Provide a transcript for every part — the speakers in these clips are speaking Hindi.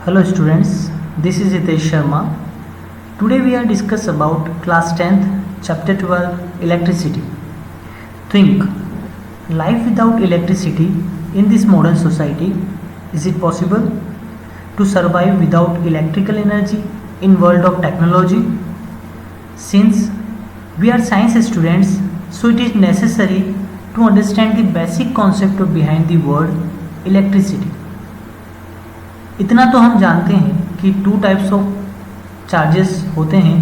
Hello students, this is Hitesh Sharma. Today we are discuss about class 10th chapter 12 electricity. Think, life without electricity in this modern society, is it possible to survive without electrical energy in world of technology? Since we are science students, so it is necessary to understand the basic concept of behind the word electricity. इतना तो हम जानते हैं कि टू टाइप्स ऑफ चार्जेस होते हैं,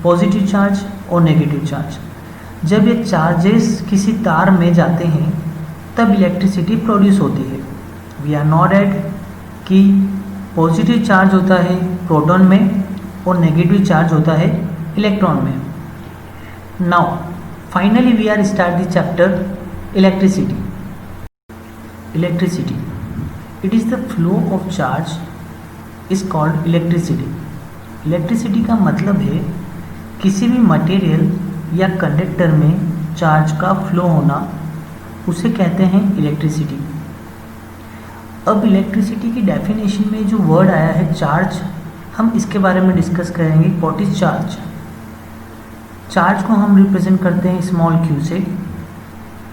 पॉजिटिव चार्ज और नेगेटिव चार्ज. जब ये चार्जेस किसी तार में जाते हैं तब इलेक्ट्रिसिटी प्रोड्यूस होती है. वी आर नॉट एट कि पॉजिटिव चार्ज होता है प्रोटॉन में और नेगेटिव चार्ज होता है इलेक्ट्रॉन में. Now finally we are start the chapter electricity. It is the flow of charge is called electricity. Electricity का मतलब है किसी भी मटेरियल या कंडक्टर में चार्ज का फ्लो होना, उसे कहते हैं इलेक्ट्रिसिटी. अब इलेक्ट्रिसिटी की डेफिनेशन में जो वर्ड आया है चार्ज, हम इसके बारे में डिस्कस करेंगे. What is charge? चार्ज को हम रिप्रेजेंट करते हैं स्मॉल क्यू से.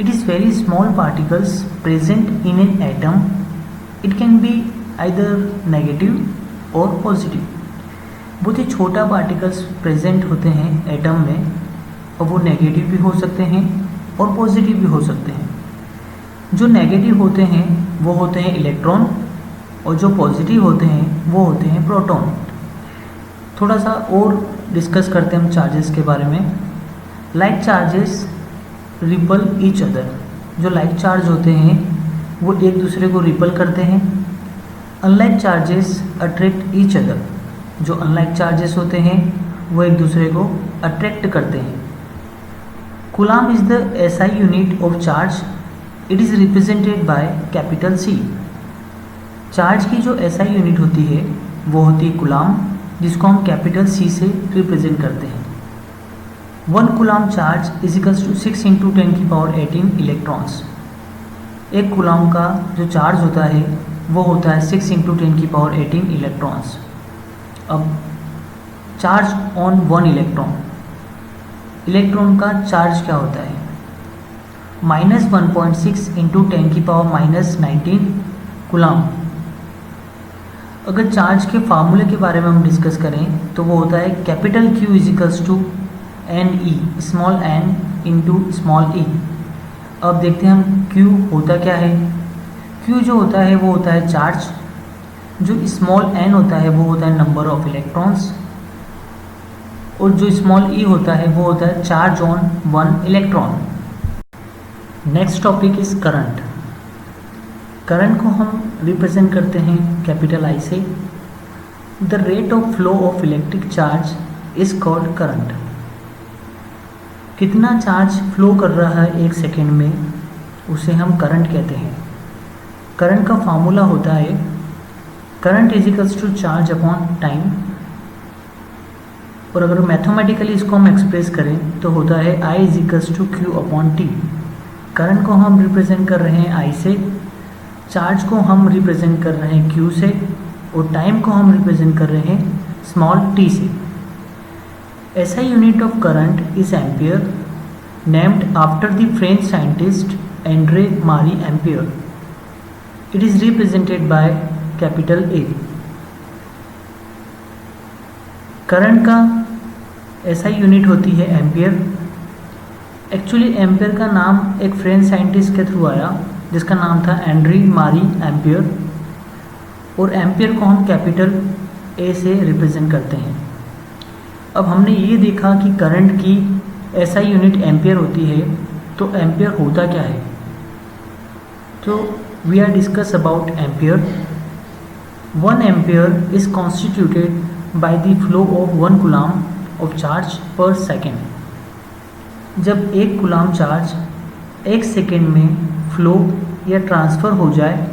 It is very small particles present in an atom. It can be either negative और पॉजिटिव. बहुत ही छोटा पार्टिकल्स प्रेजेंट होते हैं एटम में और वो नेगेटिव भी हो सकते हैं और पॉजिटिव भी हो सकते हैं. जो नेगेटिव होते हैं वो होते हैं इलेक्ट्रॉन और जो पॉजिटिव होते हैं वो होते हैं प्रोटॉन. थोड़ा सा और डिस्कस करते हैं हम चार्जेस के बारे में. Like charges repel each other. जो लाइक चार्ज होते हैं वो एक दूसरे को रिपल करते हैं. Unlike charges attract each other. जो अनलाइक चार्जेस होते हैं वो एक दूसरे को अट्रैक्ट करते हैं. Coulomb is the SI unit of charge. It is represented by capital C. Charge की जो एसआई यूनिट होती है वो होती है कूलाम, जिसको हम कैपिटल सी से रिप्रेजेंट करते हैं. 1 coulomb charge is equals to 6 × 10⁻18 electrons. एक कूलाम का जो चार्ज होता है वो होता है 6 × 10⁻18 इलेक्ट्रॉन्स. अब चार्ज ऑन 1 इलेक्ट्रॉन, इलेक्ट्रॉन का चार्ज क्या होता है? -1.6 × 10⁻19 कूलाम. अगर चार्ज के फार्मूले के बारे में हम डिस्कस करें तो वो होता है capital Q is equals to NE, small n into small e. अब देखते हैं हम Q होता क्या है. Q जो होता है वो होता है चार्ज. जो स्मॉल n होता है वो होता है नंबर ऑफ इलेक्ट्रॉन्स और जो स्मॉल e होता है वो होता है charge on 1 electron. Next topic is current. Current को हम रिप्रेजेंट करते हैं कैपिटल I से. The rate of flow of electric charge is called current. कितना चार्ज फ्लो कर रहा है एक सेकेंड में उसे हम करंट कहते हैं. करंट का फार्मूला होता है current is equals to charge upon time. और अगर मैथमेटिकली इसको हम एक्सप्रेस करें तो होता है I is equals to Q upon T. Current को हम रिप्रेजेंट कर रहे हैं I से, चार्ज को हम रिप्रेजेंट कर रहे हैं Q से और टाइम को हम रिप्रेजेंट कर रहे हैं स्मॉल t से. SI unit of current is ampere, named after the French scientist André Marie Ampere. It is represented by capital A. Current का SI यूनिट होती है एम्पियर. एक्चुअली एम्पियर का नाम एक फ्रेंच साइंटिस्ट के थ्रू आया जिसका नाम था एंड्री मारी एम्पियर, और एम्पियर को हम कैपिटल A से रिप्रेजेंट करते हैं. अब हमने ये देखा कि करंट की SI यूनिट एम्पियर होती है, तो एम्पियर होता क्या है? तो we are discuss about ampere. 1 ampere is constituted by the flow of 1 coulomb of charge per second. जब एक कूलाम चार्ज एक सेकेंड में फ्लो या ट्रांसफ़र हो जाए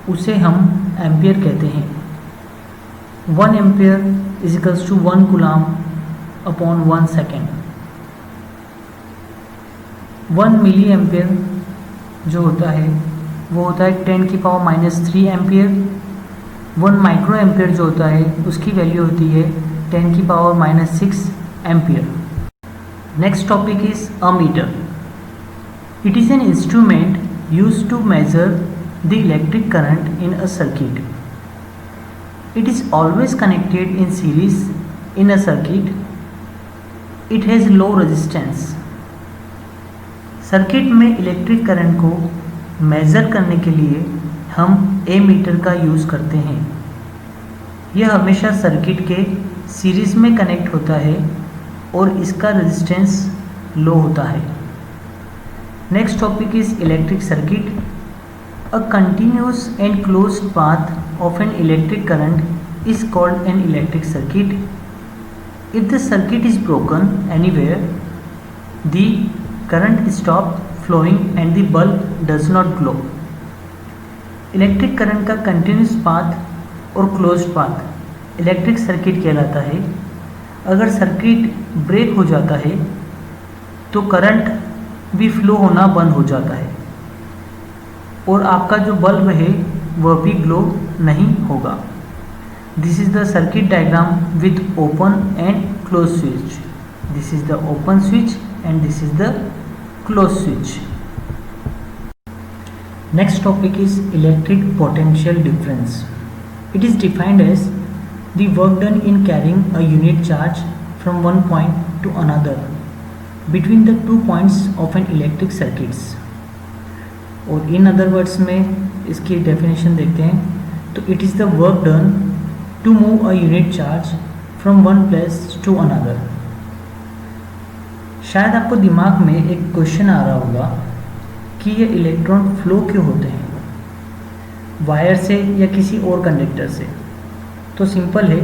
उसे हम एम्पियर कहते हैं. 1 ampere is equals to 1 coulomb upon 1 second. 1 milli ampere जो होता है वो होता है 10⁻³ एम्पियर 1 माइक्रो एम्पियर जो होता है उसकी वैल्यू होती है 10⁻⁻⁶ ampere. Next topic is ammeter. It is an instrument used to measure the electric current in a circuit. It is always connected in series in a circuit. It has low resistance. Circuit में इलेक्ट्रिक करंट को मेज़र करने के लिए हम ए मीटर का यूज़ करते हैं। यह हमेशा सर्किट के सीरीज़ में कनेक्ट होता है और इसका रेजिस्टेंस लो होता है। Next topic is electric circuit. A continuous and closed path of an electric current is called an electric circuit. If the circuit is broken anywhere, the current stops flowing and the bulb does not glow. Electric current का कंटिन्यूस पाथ और क्लोज्ड पाथ इलेक्ट्रिक सर्किट कहलाता है। अगर सर्किट ब्रेक हो जाता है तो करंट भी फ्लो होना बंद हो जाता है और आपका जो बल्ब है वह भी ग्लो नहीं होगा। This is the circuit diagram with open and close switch. This is the open switch and this is the close switch. Next topic is electric potential difference. It is defined as the work done in carrying a unit charge from one point to another between the 2 points of an electric circuits. और इन अदर वर्ड्स में इसकी डेफिनेशन देखते हैं तो it is the work done to move a unit charge from one place to another. शायद आपको दिमाग में एक क्वेश्चन आ रहा होगा कि ये इलेक्ट्रॉन फ्लो क्यों होते हैं, वायर से या किसी और कंडक्टर से। तो सिंपल है,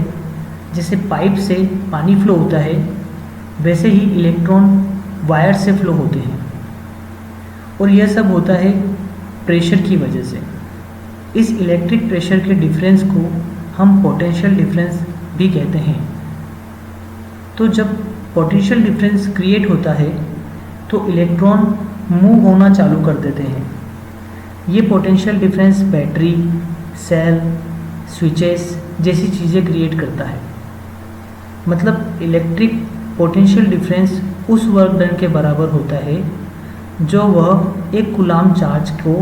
जैसे पाइप से पानी फ्लो होता है वैसे ही इलेक्ट्रॉन वायर से फ्लो होते हैं और यह सब होता है प्रेशर की वजह से। इस इलेक्ट्रिक प्रेशर के डिफरेंस को हम पोटेंशियल डिफरेंस भी कहते हैं। तो जब पोटेंशियल डिफरेंस क्रिएट होता है तो इलेक्ट्रॉन मूव होना चालू कर देते हैं। ये potential difference battery, cell, switches जैसी चीज़ें क्रिएट करता है। मतलब इलेक्ट्रिक पोटेंशियल डिफरेंस उस वर्क डन के बराबर होता है जो वह एक कूलाम चार्ज को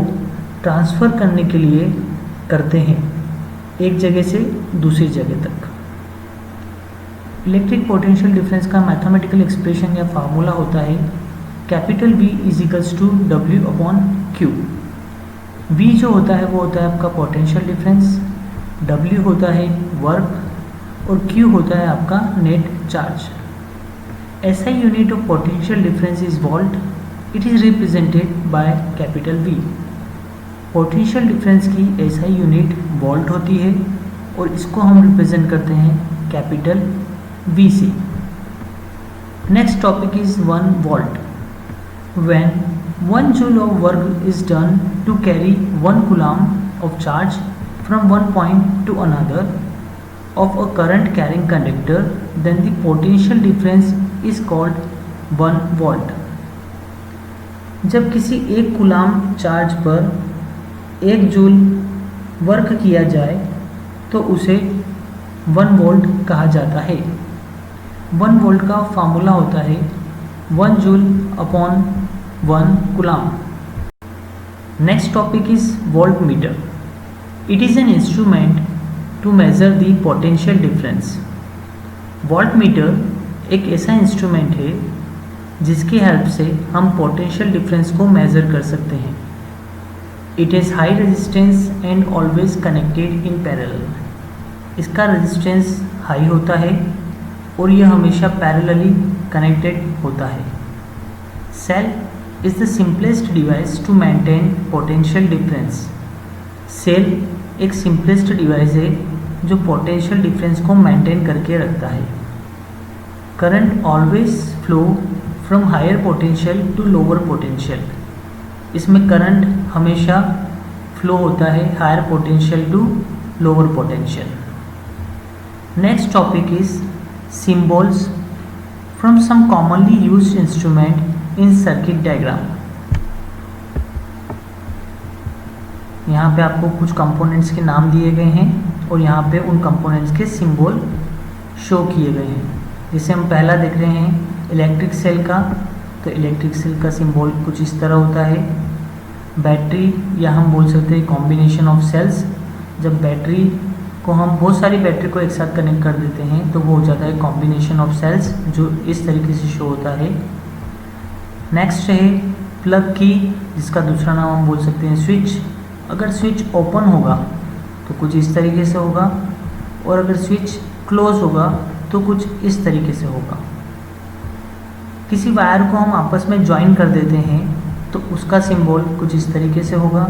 ट्रांसफ़र करने के लिए करते हैं एक जगह से दूसरी जगह तक। इलेक्ट्रिक पोटेंशियल डिफरेंस का मैथमेटिकल एक्सप्रेशन या फार्मूला होता है capital V is equals to W/Q। V जो होता है वो होता है आपका पोटेंशियल डिफरेंस, W होता है वर्क और Q होता है आपका net charge. SI unit of potential difference is volt. It is represented by capital V। Potential difference की SI यूनिट वोल्ट होती है और इसको हम रिप्रेजेंट करते हैं कैपिटल V से। Next topic is 1 volt. When 1 joule of work is done to carry 1 coulomb of charge from one point to another of a current carrying conductor then the potential difference is called 1 volt. जब किसी एक कूलम चार्ज पर 1 जूल वर्क किया जाए तो उसे 1 वोल्ट कहा जाता है। 1 वोल्ट का फार्मूला होता है 1 joule upon 1 coulomb. Next topic is voltmeter. It is an instrument to measure the potential difference. Voltmeter एक ऐसा इंस्ट्रूमेंट है जिसकी हेल्प से हम पोटेंशियल डिफरेंस को मेज़र कर सकते हैं। It has high resistance and always connected in parallel. इसका रेजिस्टेंस हाई होता है और यह हमेशा पैरेलली कनेक्टेड होता है। Cell is the simplest device to maintain potential difference. Cell एक सिंपलेस्ट डिवाइस है जो पोटेंशियल डिफरेंस को मेंटेन करके रखता है। Current always flow from higher potential to lower potential. इसमें करंट हमेशा फ्लो होता है higher potential to lower potential. Next topic is symbols from some commonly used instrument in circuit diagram. यहाँ पे आपको कुछ कंपोनेंट्स के नाम दिए गए हैं और यहाँ पे उन कंपोनेंट्स के सिंबल शो किए गए हैं। जैसे हम पहला देख रहे हैं इलेक्ट्रिक सेल का, तो इलेक्ट्रिक सेल का सिंबल कुछ इस तरह होता है। बैटरी, या हम बोल सकते हैं कॉम्बिनेशन ऑफ सेल्स, जब बैटरी को हम बहुत सारी बैटरी को एक साथ कनेक्ट कर देते हैं तो वो हो जाता है कॉम्बिनेशन ऑफ सेल्स, जो इस तरीके से शो होता है। नेक्स्ट है प्लग की, जिसका दूसरा नाम हम बोल सकते हैं स्विच। अगर स्विच ओपन होगा तो कुछ इस तरीके से होगा, और अगर स्विच क्लोज होगा तो कुछ इस तरीके से होगा। किसी वायर को हम आपस में ज्वाइन कर देते हैं तो उसका सिंबल कुछ इस तरीके से होगा।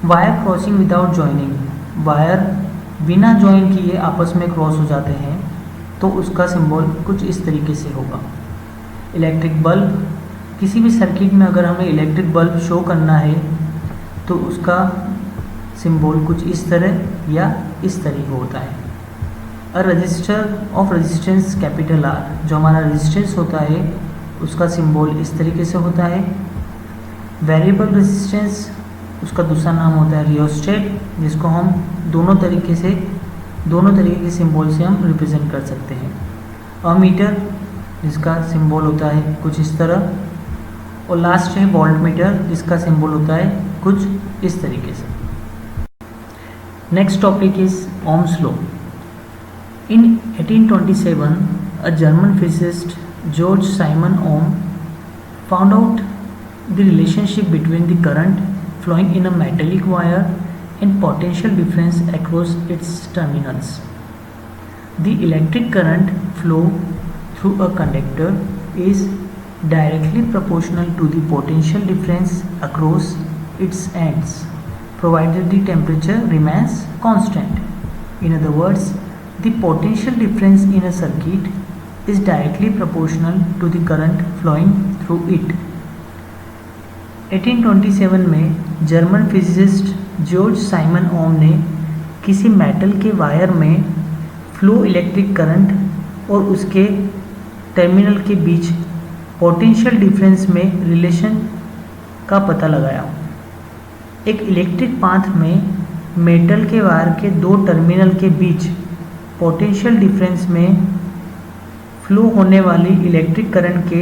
Wire crossing without joining, wire बिना ज्वाइन किए आपस में क्रॉस हो जाते हैं तो उसका सिंबल कुछ इस तरीके से होगा। इलेक्ट्रिक बल्ब, किसी भी सर्किट में अगर हमें इलेक्ट्रिक बल्ब शो करना है तो उसका सिंबल कुछ इस तरह या इस तरह होता है। A register of resistance capital R, जो हमारा रेजिस्टेंस होता है उसका सिंबल इस तरीके से होता है। वेरिएबल रेजिस्टेंस, उसका दूसरा नाम होता है रियोस्टेट, जिसको हम दोनों तरीके के सिंबल से हम रिप्रेजेंट कर सकते हैं। अमीटर, जिसका सिंबल होता है कुछ इस तरह, और लास्ट है वोल्ट मीटर, जिसका सिंबल होता है कुछ इस तरीके से। Next topic is Ohm's law. In 1827 a German physicist George Simon Ohm found out the relationship between the current flowing in a metallic wire and potential difference across its terminals. The electric current flow through a conductor is directly proportional to the potential difference across its ends, provided the temperature remains constant. In other words, the potential difference in a circuit is directly proportional to the current flowing through it. 1827 में जर्मन फिजिसिस्ट जॉर्ज साइमन ओम ने किसी मेटल के वायर में फ्लो इलेक्ट्रिक करंट और उसके टर्मिनल के बीच पोटेंशियल डिफरेंस में रिलेशन का पता लगाया। एक इलेक्ट्रिक पाथ में मेटल के वायर के दो टर्मिनल के बीच पोटेंशियल डिफरेंस में फ्लो होने वाली इलेक्ट्रिक करंट के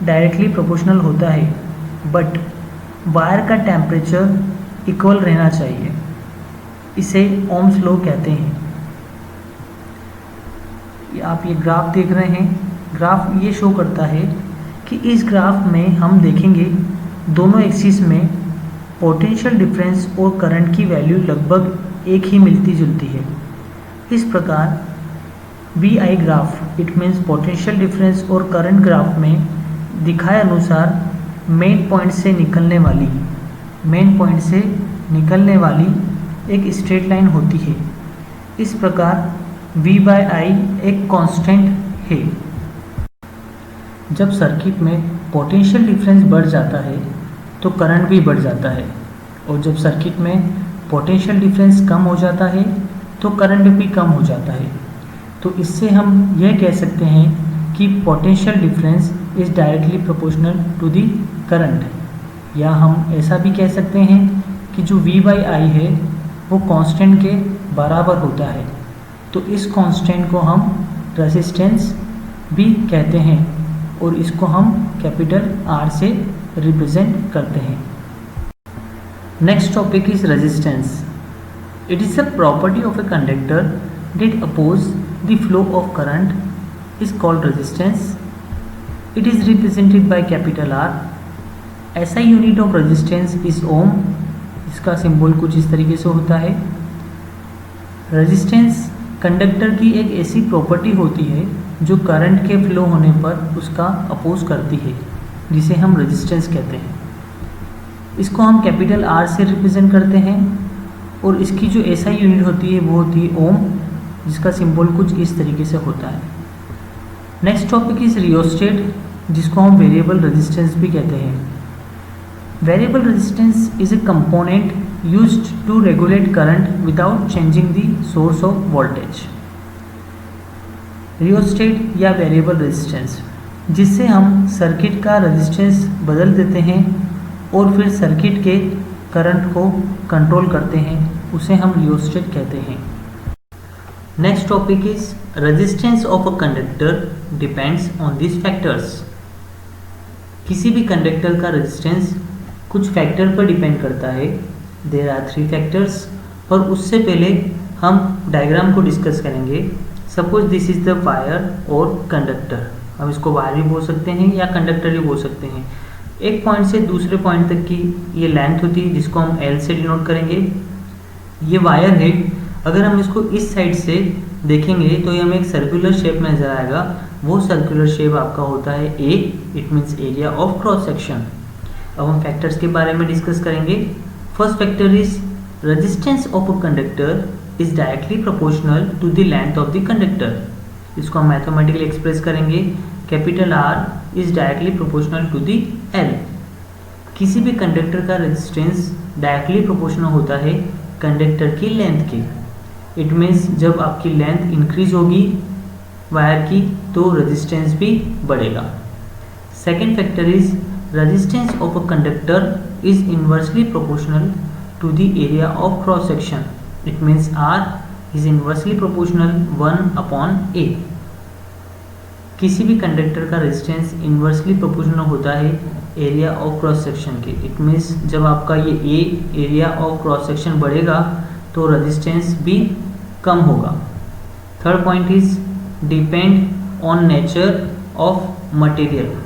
डायरेक्टली प्रोपोर्शनल होता है, बट वायर का टेम्परेचर इक्वल रहना चाहिए। इसे ओम्स लॉ कहते हैं। आप ये ग्राफ देख रहे हैं, ग्राफ ये शो करता है कि इस ग्राफ में हम देखेंगे दोनों एक्सिस में पोटेंशियल डिफरेंस और करंट की वैल्यू लगभग एक ही मिलती जुलती है। इस प्रकार V I graph, it means potential difference और करंट ग्राफ में दिखाए अनुसार मेन पॉइंट से निकलने वाली एक स्ट्रेट लाइन होती है। इस प्रकार V बाय आई एक कांस्टेंट है। जब सर्किट में पोटेंशियल डिफरेंस बढ़ जाता है तो करंट भी बढ़ जाता है, और जब सर्किट में पोटेंशियल डिफरेंस कम हो जाता है तो करंट भी कम हो जाता है। तो इससे हम यह कह सकते हैं कि potential difference is directly proportional to the current, या हम ऐसा भी कह सकते हैं कि जो V बाई आई है वो कांस्टेंट के बराबर होता है। तो इस कांस्टेंट को हम रेजिस्टेंस भी कहते हैं, और इसको हम कैपिटल R से रिप्रेजेंट करते हैं। Next topic is resistance. It is a property of a conductor that oppose the flow of current is called resistance. It is represented by capital R. SI unit of resistance is ohm. इसका सिंबल कुछ इस तरीके से होता है। रेजिस्टेंस कंडक्टर की एक ऐसी प्रॉपर्टी होती है जो करंट के फ्लो होने पर उसका अपोज करती है, जिसे हम रेजिस्टेंस कहते हैं। इसको हम कैपिटल R से रिप्रेजेंट करते हैं, और इसकी जो SI यूनिट होती है वो होती है ओम, जिसका सिंबल कुछ इस तरीके से होता है। नेक्स्ट टॉपिक इज रियोस्टेट, जिसको हम वेरिएबल रेजिस्टेंस भी कहते हैं। Variable resistance is a component used to regulate current without changing the source of voltage. Rheostat या वेरिएबल रेजिस्टेंस, जिससे हम सर्किट का रेजिस्टेंस बदल देते हैं और फिर सर्किट के करंट को कंट्रोल करते हैं उसे हम रियोस्टेट कहते हैं। Next topic is resistance of a conductor depends on this factors. किसी भी कंडक्टर का रेजिस्टेंस कुछ फैक्टर पर डिपेंड करता है। देयर आर 3 फैक्टर्स, और उससे पहले हम डायग्राम को डिस्कस करेंगे। Suppose this is the wire और कंडक्टर। हम इसको वायर भी बोल सकते हैं या कंडक्टर भी बोल सकते हैं। एक पॉइंट से दूसरे पॉइंट तक की ये लेंथ होती है जिसको हम L से डिनोट करेंगे। ये वायर है, अगर हम इसको इस साइड से देखेंगे तो ये हमें एक सर्कुलर शेप में नजर आएगा। वो सर्कुलर शेप आपका होता है A, it means area of cross section. अब हम फैक्टर्स के बारे में डिस्कस करेंगे। First factor is resistance of a conductor is directly proportional to the length of the conductor. इसको हम मैथमेटिकली एक्सप्रेस करेंगे। Capital R is directly proportional to the L। किसी भी कंडक्टर का रेजिस्टेंस डायरेक्टली प्रोपोर्शनल होता है कंडक्टर की लेंथ के। इट मीन्स जब आपकी लेंथ इंक्रीज होगी वायर की तो रेजिस्टेंस भी बढ़ेगा। Second factor is resistance of a conductor is inversely proportional to the area of cross section. It means R is inversely proportional 1/A. किसी भी कंडक्टर का रेजिस्टेंस इन्वर्सली प्रोपोर्शनल होता है एरिया ऑफ क्रॉस सेक्शन के। इट मीन्स जब आपका ये A area of cross section बढ़ेगा तो रेजिस्टेंस भी कम होगा। Third point is depend on nature of material.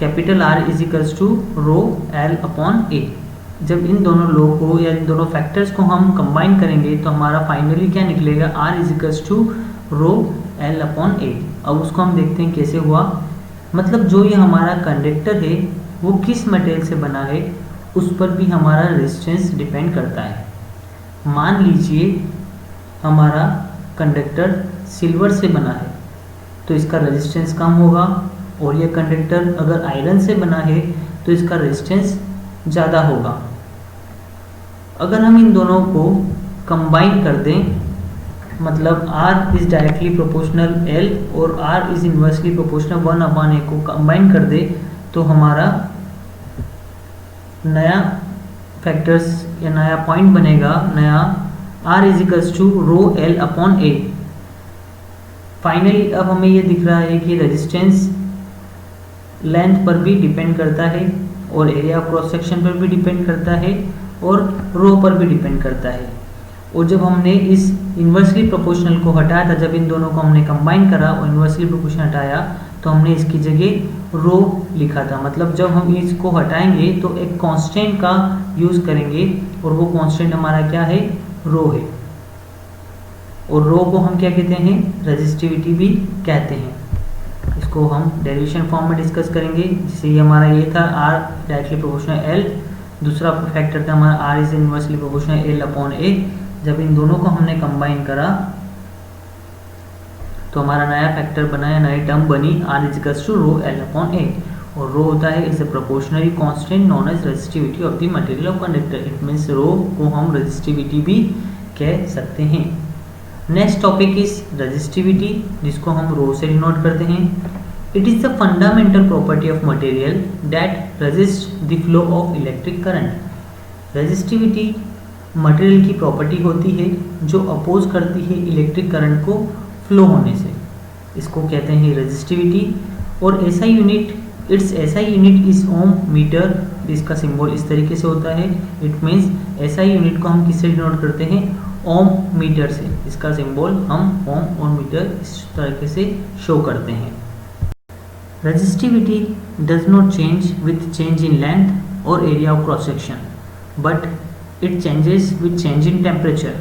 Capital R is equals to rho L/A। जब इन दोनों लो को या इन दोनों फैक्टर्स को हम कंबाइन करेंगे तो हमारा फाइनली क्या निकलेगा, R is equals to rho L/A। अब उसको हम देखते हैं कैसे हुआ। मतलब जो ये हमारा कंडक्टर है वो किस मटेरियल से बना है उस पर भी हमारा रेजिस्टेंस डिपेंड करता है। मान लीजिए हमारा कंडक्टर सिल्वर से बना है तो इसका रेजिस्टेंस कम होगा, और ये कंडक्टर अगर आयरन से बना है तो इसका रेजिस्टेंस ज़्यादा होगा। अगर हम इन दोनों को कंबाइन कर दें, मतलब R is directly proportional L और R is inversely proportional 1/A को कंबाइन कर दे तो हमारा नया फैक्टर्स या नया पॉइंट बनेगा, नया R is equals to rho L/A। Finally अब हमें ये दिख रहा है कि रेजिस्टेंस लेंथ पर भी डिपेंड करता है और एरिया ऑफ क्रॉस सेक्शन पर भी डिपेंड करता है और रो पर भी डिपेंड करता है। और जब हमने इस इन्वर्सली प्रोपोर्शनल को हटाया था, जब इन दोनों को हमने कंबाइन करा और इन्वर्सली प्रोपोर्शनल हटाया तो हमने इसकी जगह रो लिखा था। मतलब जब हम इसको हटाएंगे तो एक कांस्टेंट का यूज़ करेंगे और वो कांस्टेंट हमारा क्या है, रो है। और रो को हम क्या कहते हैं, रेजिस्टिविटी भी कहते हैं। इसको हम डेरिवेशन फॉर्म में डिस्कस करेंगे। जैसे ये हमारा ये था R डायरेक्टली प्रोपोर्शनल L, दूसरा फैक्टर था हमारा R is inversely proportional L/A। जब इन दोनों को हमने कंबाइन करा तो हमारा नया फैक्टर बना या नई टर्म बनी R is equals to rho L/A। और रो होता है is a proportionally constant known as resistivity of the material of conductor. It means rho को हम रेजिस्टिविटी भी कह सकते हैं। नेक्स्ट टॉपिक इज रेजिस्टिविटी, जिसको हम रो से डिनोट करते हैं। It is the fundamental property of material that resist the flow of electric current. Resistivity material की प्रॉपर्टी होती है जो अपोज करती है इलेक्ट्रिक करंट को फ्लो होने से। इसको कहते हैं रेजिस्टिविटी। और SI unit, it's SI unit is ohm meter. इसका सिंबल इस तरीके से होता है। इट मीन्स एसआई यूनिट को हम किससे डिनोट करते हैं, ओम मीटर से। इसका सिंबल हम ओम और मीटर इस तरीके से शो करते हैं। Resistivity does not change with change in length और area of cross section, but it changes with change in temperature.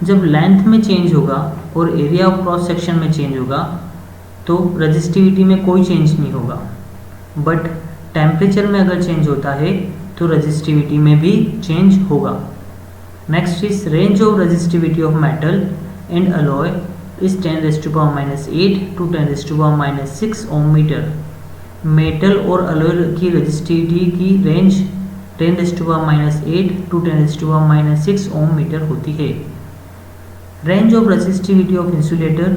जब लेंथ में चेंज होगा और एरिया ऑफ क्रॉस सेक्शन में चेंज होगा तो रेजिस्टिविटी में कोई चेंज नहीं होगा, बट टेम्परेचर में अगर चेंज होता है तो रेजिस्टिविटी में भी चेंज होगा। Next is range of resistivity of metal and alloy is 10⁻⁻8 to 10⁻⁻6 ohm meter। Metal और अलॉय की रेजिस्टिविटी की रेंज 10⁻⁻8 to 10⁻⁻6 ohm मीटर होती है। Range of resistivity of insulator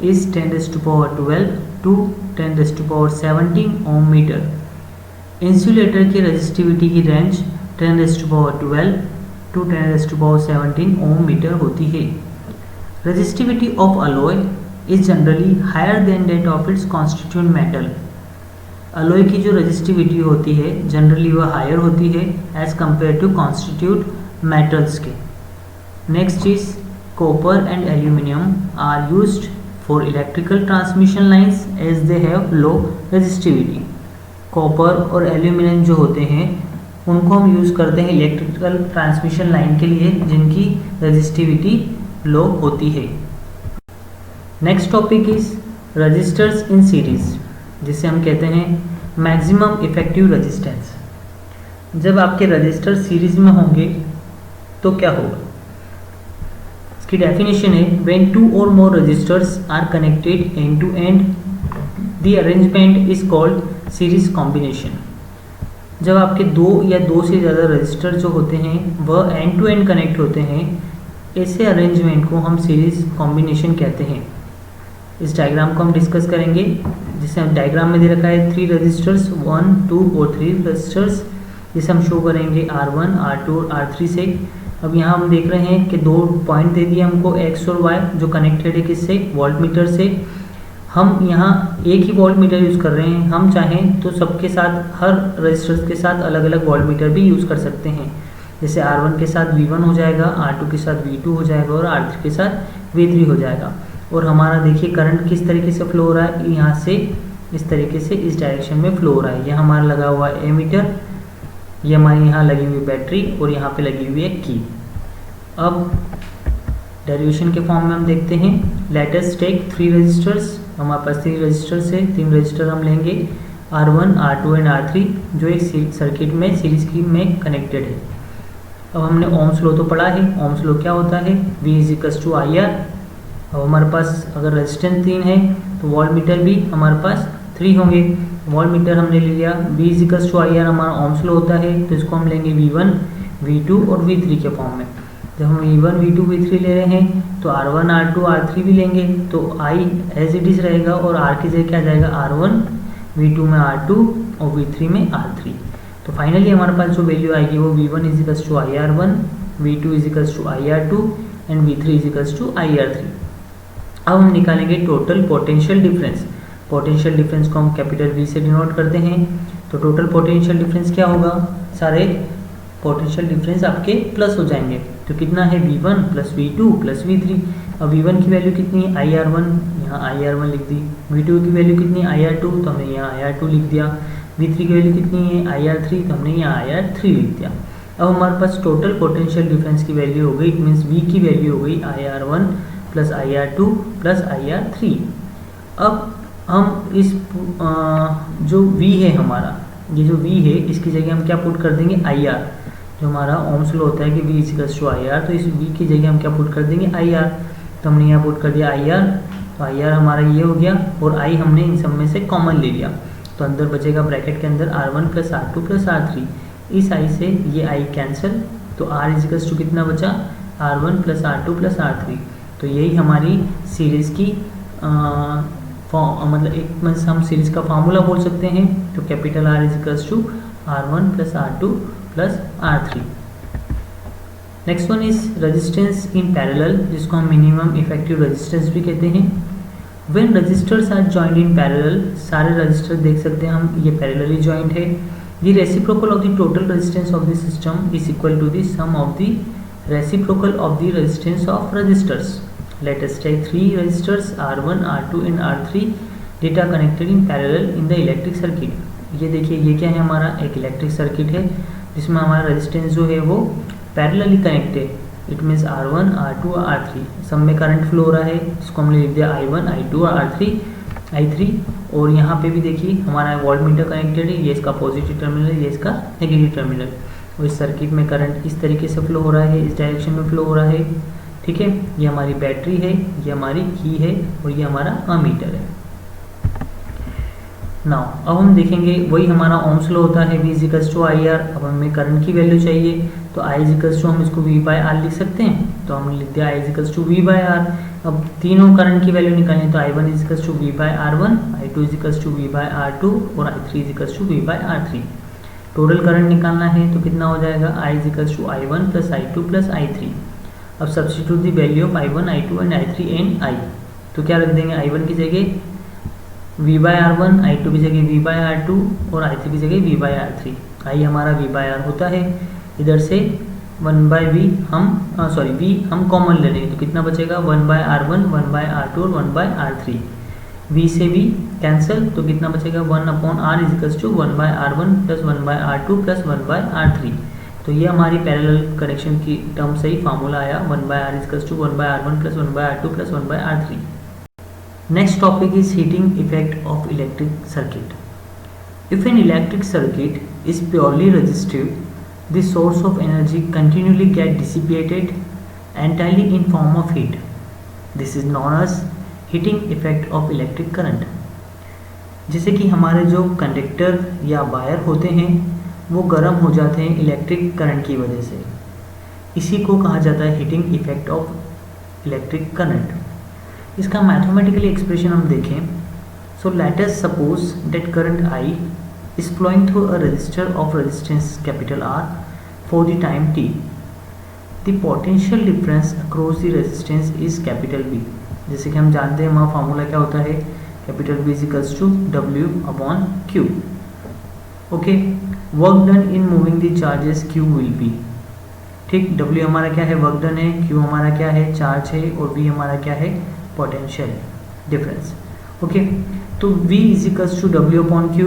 is 10⁻12 to 10⁻17 ohm meter. Insulator की रेजिस्टिविटी की रेंज 10⁻12 टू 10⁻17 ओम मीटर होती है। Resistivity of alloy is generally higher than that of its constituent metal. Alloy की जो रेजिस्टिविटी होती है जनरली वह हायर होती है as compare to constitute metals के। Next is copper and aluminium are used for electrical transmission lines as they have low resistivity. Copper और एल्यूमिनियम जो होते हैं उनको हम यूज़ करते हैं इलेक्ट्रिकल ट्रांसमिशन लाइन के लिए जिनकी रेजिस्टिविटी लो होती है। Next topic is resistors in series, जिसे हम कहते हैं मैक्सिमम इफेक्टिव रेजिस्टेंस। जब आपके रजिस्टर सीरीज में होंगे तो क्या होगा, इसकी डेफिनेशन है व्हेन टू और more registers are connected end to end the arrangement is called series combination. जब आपके दो या दो से ज़्यादा रजिस्टर जो होते हैं वह एंड टू एंड कनेक्ट होते हैं, ऐसे अरेंजमेंट को हम सीरीज कॉम्बिनेशन कहते हैं। इस डायग्राम को हम डिस्कस करेंगे, जिसे हम डायग्राम में दे रखा है 3 रजिस्टर्स 1, 2 और 3 रजिस्टर्स, जिसे हम शो करेंगे R1, R2 और R3 से। अब यहाँ हम देख रहे हैं कि 2 पॉइंट दे दिए हमको X और Y जो कनेक्टेड है किससे, वोल्टमीटर से। हम यहाँ एक ही वोल्टमीटर यूज़ कर रहे हैं, हम चाहें तो सबके साथ हर रजिस्टर्स के साथ अलग अलग वोल्टमीटर भी यूज़ कर सकते हैं। जैसे R1 के साथ V1 हो जाएगा, R2 के साथ V2 हो जाएगा और R3 के साथ V3 हो जाएगा। और हमारा देखिए करंट किस तरीके से फ्लो हो रहा है, यहाँ से इस तरीके से इस डायरेक्शन में फ्लो हो रहा है। यहाँ हमारा लगा हुआ है एमीटर, ये हमारे यहाँ लगी हुई बैटरी और यहाँ पे लगी हुई है की। अब डेरिवेशन के फॉर्म में हम देखते हैं, लेट अस टेक 3 रजिस्टर्स। हमारे पास 3 रजिस्टर्स है, 3 रजिस्टर हम लेंगे R1, R2 एंड R3 जो एक सर्किट में सीरीज की में कनेक्टेड है। अब हमने ओम्स लॉ तो पढ़ा है, ओम्स लॉ क्या होता है, V = IR। अब हमारे पास अगर रेजिस्टेंस 3 है तो वोल्टमीटर भी हमारे पास 3 होंगे। वोल्टमीटर हमने ले लिया, V = IR हमारा ओम्स लॉ होता है, तो इसको हम लेंगे V1, V2 और V3 के फॉर्म में। जब हम V1, V2, V3 ले रहे हैं तो R1, R2, R3 भी लेंगे, तो I एज इट इज रहेगा और R की जगह क्या आ जाएगा, R1, V2 में R2 और V3 में R3। तो फाइनली हमारे पास जो वैल्यू आएगी वो V1 = IR1, V2 = IR2 and V3 = IR3। अब हम निकालेंगे total potential difference. Potential difference को हम कैपिटल V से डिनोट करते हैं। तो टोटल पोटेंशियल डिफरेंस क्या होगा, सारे पोटेंशियल डिफरेंस आपके प्लस हो जाएंगे। तो कितना है, V1 + V2 + V3। अब V1 की वैल्यू कितनी है, IR1, यहाँ IR1 लिख दी। V2 की वैल्यू कितनी है, IR2, तो हमने यहाँ IR2 लिख दिया। V3 की वैल्यू कितनी है, IR3, तो हमने यहाँ IR3 लिख दिया। अब हमारे पास टोटल पोटेंशियल डिफरेंस की वैल्यू हो गई, इट मीन्स V की वैल्यू हो गई IR1 + IR2 + IR3। अब हम इस जो V है हमारा, ये जो V है इसकी जगह हम क्या पुट कर देंगे, IR। जो हमारा ओम्स लॉ होता है कि V = IR, तो इस V की जगह हम क्या पुट कर देंगे, IR। तो हमने यहाँ पुट कर दिया IR, तो IR हमारा ये हो गया और I हमने इन सब में से कॉमन ले लिया। तो अंदर बचेगा ब्रैकेट के अंदर R1 + R2 + R3। इस I से ये I कैंसिल, तो R = कितना बचा, R1 + R2 + R3। तो यही हमारी सीरीज़ की मतलब एक मंथ हम सीरीज़ का फार्मूला बोल सकते हैं। तो capital R = R1 + R2 + R3। Next one is resistance in parallel, जिसको हम मिनिमम इफेक्टिव रेजिस्टेंस भी कहते हैं। When resistors are joined in parallel, सारे रजिस्टर देख सकते हैं हम, ये पैरेलली जॉइंट है। The reciprocal of the total resistance of the system is equal to the sum of the reciprocal of the resistance of resistors. Let us take 3 resistors R1, R2 and R3 data connected in parallel in the electric circuit. ये देखिए, ये क्या है, हमारा एक इलेक्ट्रिक सर्किट है जिसमें हमारा रेजिस्टेंस जो है वो parallelly connected. It means R1, R2 और R3 सब में करंट फ्लो हो रहा है, इसको हमने लिख दिया I1, I2 और I3। और यहाँ पे भी देखिए हमारा वोल्टमीटर कनेक्टेड है, ये इसका पॉजिटिव टर्मिनल है, ये इसका नेगेटिव टर्मिनल। और इस सर्किट में करंट इस तरीके से फ्लो हो रहा है, इस डायरेक्शन में फ्लो हो रहा है, ठीक है। ये हमारी बैटरी है, ये हमारी की है और ये हमारा अमीटर है। नाउ अब हम देखेंगे वही हमारा ओम्स लॉ होता है, V = IR। अब हमें करंट की वैल्यू चाहिए, तो I = हम इसको V/R लिख सकते हैं, तो हमने लिख दिया I = V/R। अब तीनों करंट की वैल्यू निकालें, तो I1 = V/R1, I2 = V/R2 और I3 = V/R3। टोटल करंट निकालना है तो कितना हो जाएगा I is equals to I1 plus I2 plus I3। अब substitute the value of I1 I2 and I3 and I, तो क्या रख देंगे I1 की जगह V/R1, I2 की जगह V/R2 और I3 की जगह V/R3। I हमारा V/R होता है, इधर से 1/V V हम कॉमन ले लेंगे तो कितना बचेगा 1/R1, 1/R2 और 1/R3। V से V कैंसिल तो कितना बचेगा 1/R is equals to 1/R1 plus 1/R2 plus 1/R3। तो ये हमारी पैरेलल कनेक्शन की टर्म से ही फार्मूला आया 1/R is equals to 1/R1 plus 1/R2 plus 1/R3। Next topic is heating effect of electric circuit. If an electric circuit is purely resistive, the source of energy continually get dissipated entirely in form of heat. This is known as heating effect of electric current. जैसे कि हमारे जो कंडक्टर या वायर होते हैं वो गर्म हो जाते हैं इलेक्ट्रिक करंट की वजह से, इसी को कहा जाता है heating effect of electric current. इसका मैथमेटिकली एक्सप्रेशन हम देखें, so let us suppose that current I is flowing through a resistor of resistance capital R for the time t. The potential difference across the resistance is capital V. जैसे कि हम जानते हैं हमारा फार्मूला क्या होता है, capital V is equals to W upon Q. Okay, work done in moving the charges Q will be, ठीक, W हमारा क्या है, वर्क डन है, Q हमारा क्या है, चार्ज है, और V हमारा क्या है, पोटेंशियल डिफरेंस। ओके, तो V is equals to W upon Q।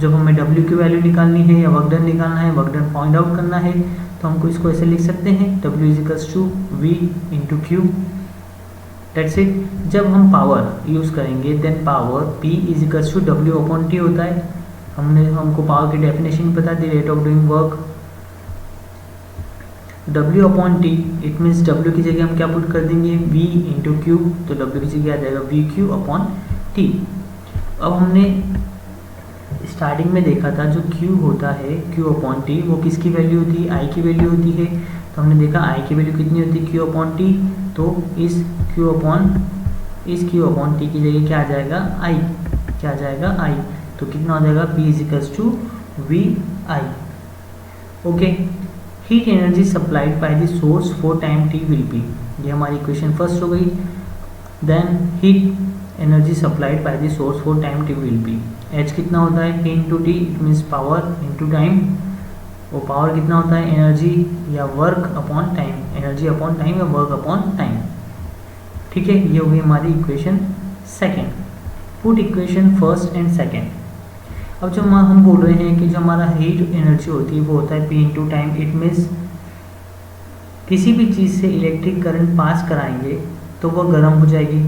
जब हमें W की वैल्यू निकालनी है या वर्क डन निकालना है, वर्क डन फाइंड आउट करना है, तो हमको इसको ऐसे लिख सकते हैं W is equals to V into Q। That's it. जब हम पावर यूज़ करेंगे then power P is equals to W upon T होता है। हमको पावर की डेफिनेशन पता है, the rate of doing work. W upon T it means W की जगह हम क्या पुट कर देंगे V इंटू Q, तो W की जगह आ जाएगा VQ अपॉन T। अब हमने स्टार्टिंग में देखा था जो Q होता है Q अपॉन T वो किसकी वैल्यू होती है, I की वैल्यू होती है। तो हमने देखा I की वैल्यू कितनी होती है Q अपॉन T, तो इस Q अपॉन T की जगह क्या आ जाएगा I, क्या आ जाएगा I, तो कितना हो जाएगा P is equals to VI। Okay, heat energy supplied by the source for time T will be, ये हमारी इक्वेशन फर्स्ट हो गई। Then heat energy supplied by the source for time T will be, H कितना होता है P into T, it means power into time. वो पावर कितना होता है एनर्जी या work upon time, energy upon time या वर्क अपॉन टाइम। ठीक है, ये हो गई हमारी equation second. Put equation first and second. अब जो हम बोल रहे हैं कि जो हमारा हीट एनर्जी होती है वो होता है P into time, it means किसी भी चीज़ से इलेक्ट्रिक करंट पास कराएंगे तो वह गर्म हो जाएगी।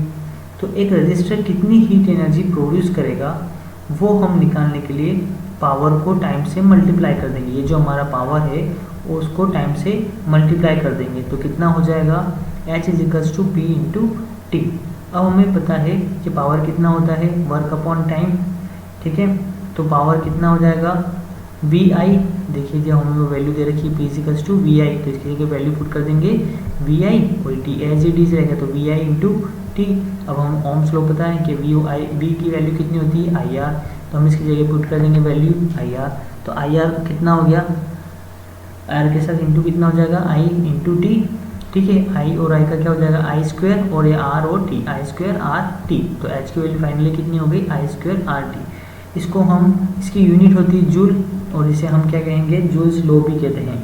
तो एक रजिस्टर कितनी हीट एनर्जी प्रोड्यूस करेगा वो हम निकालने के लिए पावर को टाइम से मल्टीप्लाई कर देंगे। ये जो हमारा पावर है उसको टाइम से मल्टीप्लाई कर देंगे, तो कितना हो जाएगा H is equals to P into T. अब हमें पता है कि पावर कितना होता है वर्क अपॉन टाइम, ठीक है, तो पावर कितना हो जाएगा VI। देखिए जो हमें वैल्यू दे रखी है P is equals to VI, तो इसकी जगह वैल्यू पुट कर देंगे VI और T एज इट इज रहेगा, तो VI इंटू T। अब हम ओम्स लॉ पता है कि V की वैल्यू कितनी होती है IR, तो हम इसकी जगह पुट कर देंगे वैल्यू IR। तो IR कितना हो गया, R के साथ इंटू कितना हो जाएगा I इंटू T, ठीक है, I और I का क्या हो जाएगा I स्क्वायर, और ये R और T I square R T। तो H की वैल्यू फाइनली कितनी हो गई I स्क्वायर R T। इसको हम, इसकी यूनिट होती है जूल, और इसे हम क्या कहेंगे जूल्स लॉ भी कहते हैं।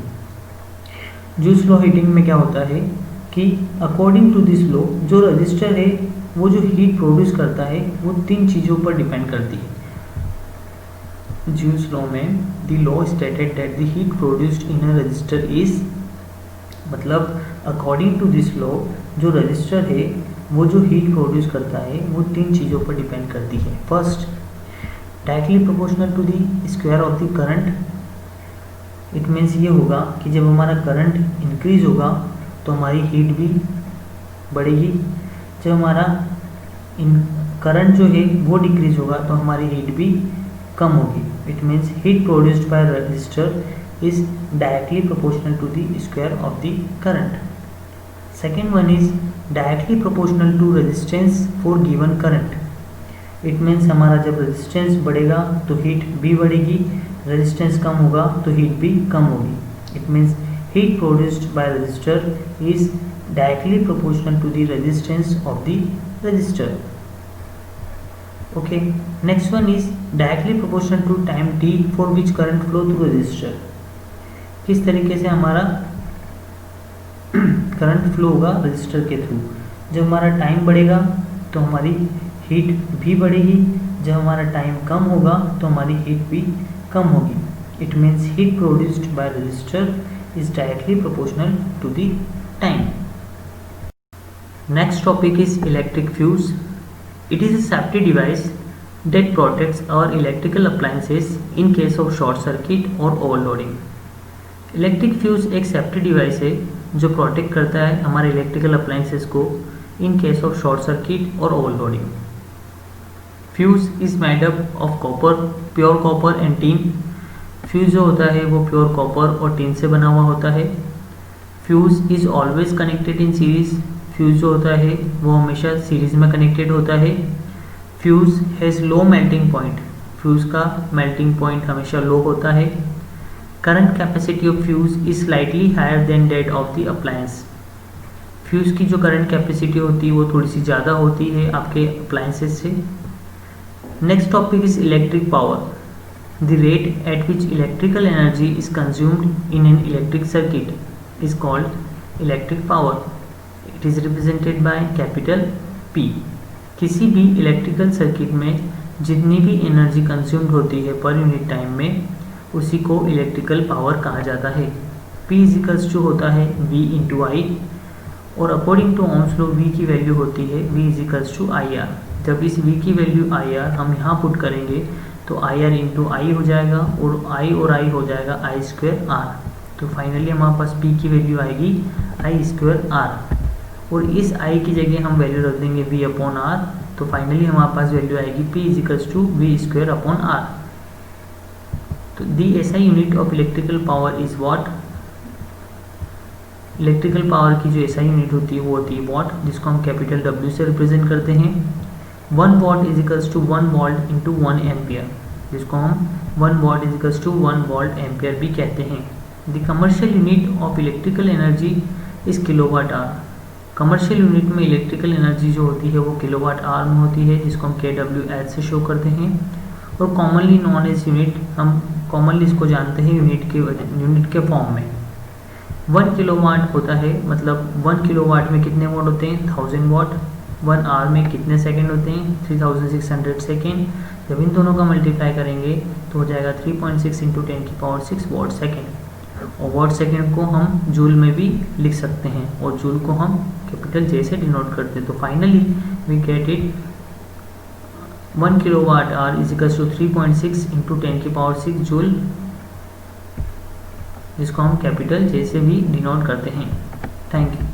जूल्स लॉ हीटिंग में क्या होता है कि अकॉर्डिंग टू दिस लॉ जो रजिस्टर है वो जो हीट प्रोड्यूस करता है वो तीन चीज़ों पर डिपेंड करती है। जूल्स लॉ में the law stated that the heat produced in a resistor is, मतलब अकॉर्डिंग टू दिस लॉ जो रजिस्टर है वो जो हीट प्रोड्यूस करता है वो तीन चीज़ों पर डिपेंड करती है। First, directly proportional to the square of the current. It means ये होगा कि जब हमारा करंट इंक्रीज होगा तो हमारी हीट भी बढ़ेगी, जब हमारा करंट जो है वो डिक्रीज होगा तो हमारी हीट भी कम होगी। It means heat produced by resistor is directly proportional to the square of the current. Second one is directly proportional to resistance for given current. It means हमारा जब रेजिस्टेंस बढ़ेगा तो हीट भी बढ़ेगी, रेजिस्टेंस कम होगा तो हीट भी कम होगी। It means heat produced by resistor is directly proportional to the resistance of the resistor. Okay, next one is directly proportional to time t for which current flow through resistor. किस तरीके से हमारा करंट फ्लो होगा रजिस्टर के थ्रू। जब हमारा टाइम बढ़ेगा तो हमारी हीट भी बढ़ेगी, जब हमारा टाइम कम होगा तो हमारी हीट भी कम होगी। It means heat produced by resistor is directly proportional to the time. Next topic is electric fuse. It is a safety device that protects our electrical appliances in case of short circuit or overloading. Electric fuse एक सेफ्टी डिवाइस है जो प्रोटेक्ट करता है हमारे इलेक्ट्रिकल अप्लाइंसेस को in case of short circuit और overloading. Fuse is made up of copper, pure copper and tin. Fuse जो होता है वो प्योर कॉपर और टीन से बना हुआ होता है। Fuse is always connected in series. Fuse जो होता है वो हमेशा सीरीज में कनेक्टेड होता है। Fuse has low melting point. Fuse का मेल्टिंग पॉइंट हमेशा लो होता है। Current capacity of fuse is slightly higher than that of the appliance. Fuse की जो करंट कैपेसिटी होती है वो थोड़ी सी ज़्यादा होती है आपके अप्लायंसेस से। Next topic is electric power. The rate at which electrical energy is consumed in an electric circuit is called electric power. It is represented by capital P। किसी भी इलेक्ट्रिकल सर्किट में जितनी भी एनर्जी कंज्यूम्ड होती है पर यूनिट टाइम में उसी को इलेक्ट्रिकल पावर कहा जाता है। P इजिकल्स जो होता है V इंटू आई, और according to ohm's law V की वैल्यू होती है V equals to I R. जब इस V की वैल्यू आई आर हम यहाँ पुट करेंगे तो आई आर इंटू आई हो जाएगा और आई हो जाएगा आई स्क्वायर आर। तो फाइनली हमारे पास P की वैल्यू आएगी आई स्क्वायर आर, और इस I की जगह हम वैल्यू रख देंगे V अपॉन आर। तो फाइनली हमारे पास वैल्यू आएगी P equals to V square upon R. तो the SI unit of electrical power is watt. Electrical power की जो SI यूनिट होती है वो होती है वॉट, जिसको हम कैपिटल W से रिप्रेजेंट करते हैं। 1 watt equals to 1 volt into 1 ampere, जिसको हम 1 watt equals to 1 volt ampere भी कहते हैं। The commercial unit of electrical energy is kilowatt hour. Commercial unit में इलेक्ट्रिकल एनर्जी जो होती है वो किलोवाट आवर में होती है, जिसको हम kWh से शो करते हैं। और कॉमनली नॉन एज यूनिट, हम कॉमनली इसको जानते हैं यूनिट के फॉर्म में। 1 किलोवाट होता है, मतलब 1 किलोवाट में कितने वॉट होते हैं 1000 वॉट। 1 आवर में कितने सेकंड होते हैं 3600 सेकंड। जब इन दोनों का मल्टीप्लाई करेंगे तो हो जाएगा 3.6 इंटू 10⁶ वॉट सेकेंड। और वॉट सेकेंड को हम जूल में भी लिख सकते हैं, और जूल को हम कैपिटल J से डिनोट करते हैं। तो finally we get it 1 kilowatt hour is equals to 3.6 into 10⁶ joule, जिसको हम कैपिटल J से भी डिनोट करते हैं। Thank you.